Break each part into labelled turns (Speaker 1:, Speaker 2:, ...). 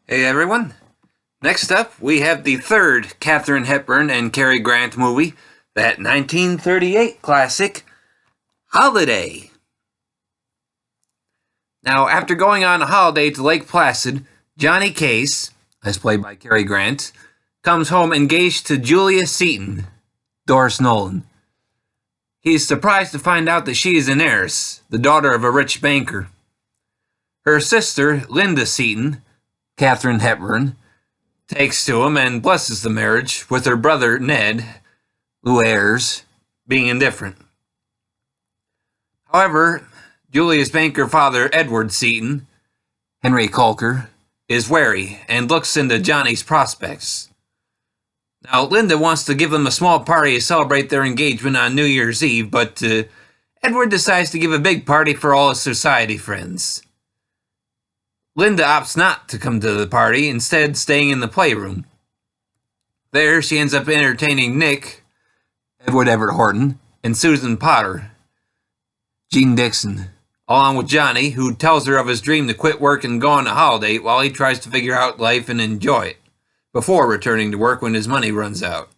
Speaker 1: Hey everyone, next up we have the third Katharine Hepburn and Cary Grant movie, that 1938 classic, Holiday. Now, after going on a holiday to Lake Placid, Johnny Case, as played by Cary Grant, comes home engaged to Julia Seton, Doris Nolan. He is surprised to find out that she is an heiress, the daughter of a rich banker. Her sister, Linda Seton, Katharine Hepburn, takes to him and blesses the marriage, with her brother Ned, who heirs, being indifferent. However, Julia's banker father, Edward Seton, Henry Colker, is wary and looks into Johnny's prospects. Now, Linda wants to give them a small party to celebrate their engagement on New Year's Eve, but Edward decides to give a big party for all his society friends. Linda opts not to come to the party, instead staying in the playroom. There, she ends up entertaining Nick, Edward Everett Horton, and Susan Potter, Jean Dixon, along with Johnny, who tells her of his dream to quit work and go on a holiday while he tries to figure out life and enjoy it, before returning to work when his money runs out.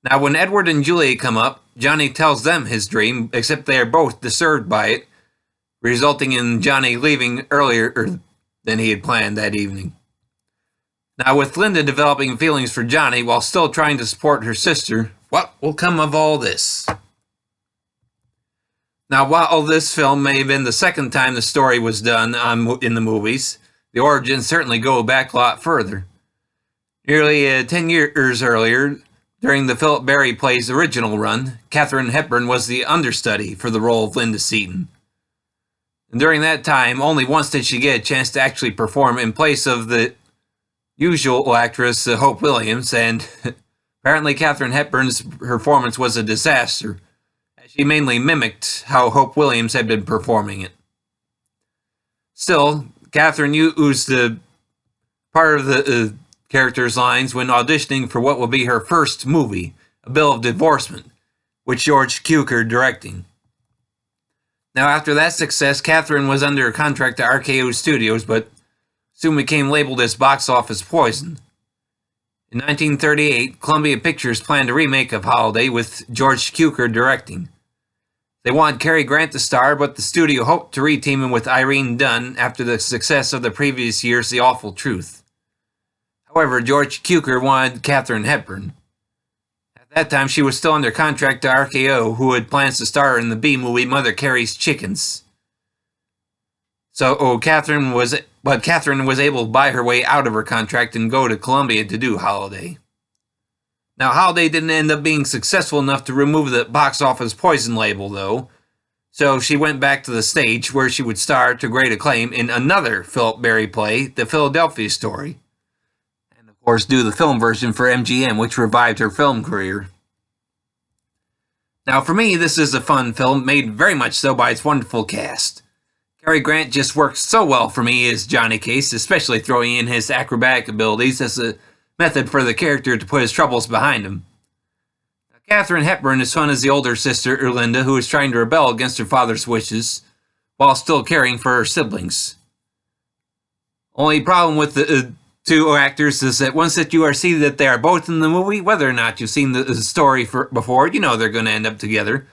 Speaker 1: Now, when Edward and Julia come up, Johnny tells them his dream, except they are both disturbed by it, resulting in Johnny leaving earlier than he had planned that evening. Now, with Linda developing feelings for Johnny while still trying to support her sister, what will come of all this? Now, while this film may have been the second time the story was done in the movies, the origins certainly go back a lot further. Nearly 10 years earlier, during the Philip Berry play's original run, Katharine Hepburn was the understudy for the role of Linda Seton. And during that time, only once did she get a chance to actually perform in place of the usual actress, Hope Williams, and apparently Katharine Hepburn's performance was a disaster, as she mainly mimicked how Hope Williams had been performing it. Still, Katharine used part of the character's lines when auditioning for what will be her first movie, A Bill of Divorcement, with George Cukor directing. Now, after that success, Katharine was under a contract to RKO Studios, but soon became labeled as box office poison. In 1938, Columbia Pictures planned a remake of Holiday with George Cukor directing. They wanted Cary Grant to star, but the studio hoped to reteam him with Irene Dunne after the success of the previous year's The Awful Truth. However, George Cukor wanted Katharine Hepburn. At that time, she was still under contract to RKO, who had plans to star in the B-movie Mother Cary's Chickens. So Katharine was able to buy her way out of her contract and go to Columbia to do Holiday. Now, Holiday didn't end up being successful enough to remove the box office poison label, though, so she went back to the stage, where she would star to great acclaim in another Philip Berry play, The Philadelphia Story. Of course, do the film version for MGM, which revived her film career. Now, for me, this is a fun film, made very much so by its wonderful cast. Cary Grant just works so well for me as Johnny Case, especially throwing in his acrobatic abilities as a method for the character to put his troubles behind him. Now, Katharine Hepburn is fun as the older sister, Linda, who is trying to rebel against her father's wishes, while still caring for her siblings. Only problem with the two actors is that once that you see that they are both in the movie, whether or not you've seen the story before, you know they're going to end up together.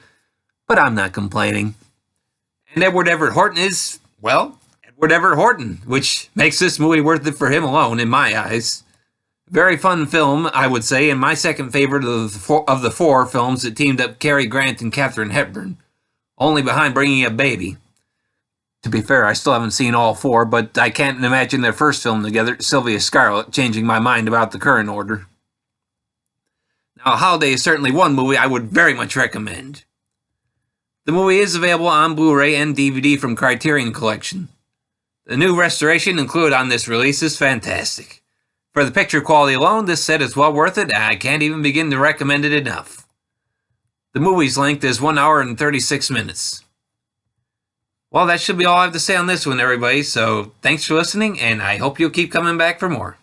Speaker 1: But I'm not complaining. And Edward Everett Horton is, well, Edward Everett Horton, which makes this movie worth it for him alone, in my eyes. Very fun film, I would say, and my second favorite of the four films that teamed up Cary Grant and Katharine Hepburn, only behind Bringing Up Baby. To be fair, I still haven't seen all four, but I can't imagine their first film together, Sylvia Scarlett, changing my mind about the current order. Now, Holiday is certainly one movie I would very much recommend. The movie is available on Blu-ray and DVD from Criterion Collection. The new restoration included on this release is fantastic. For the picture quality alone, this set is well worth it, and I can't even begin to recommend it enough. The movie's length is 1 hour and 36 minutes. Well, that should be all I have to say on this one, everybody, so thanks for listening, and I hope you'll keep coming back for more.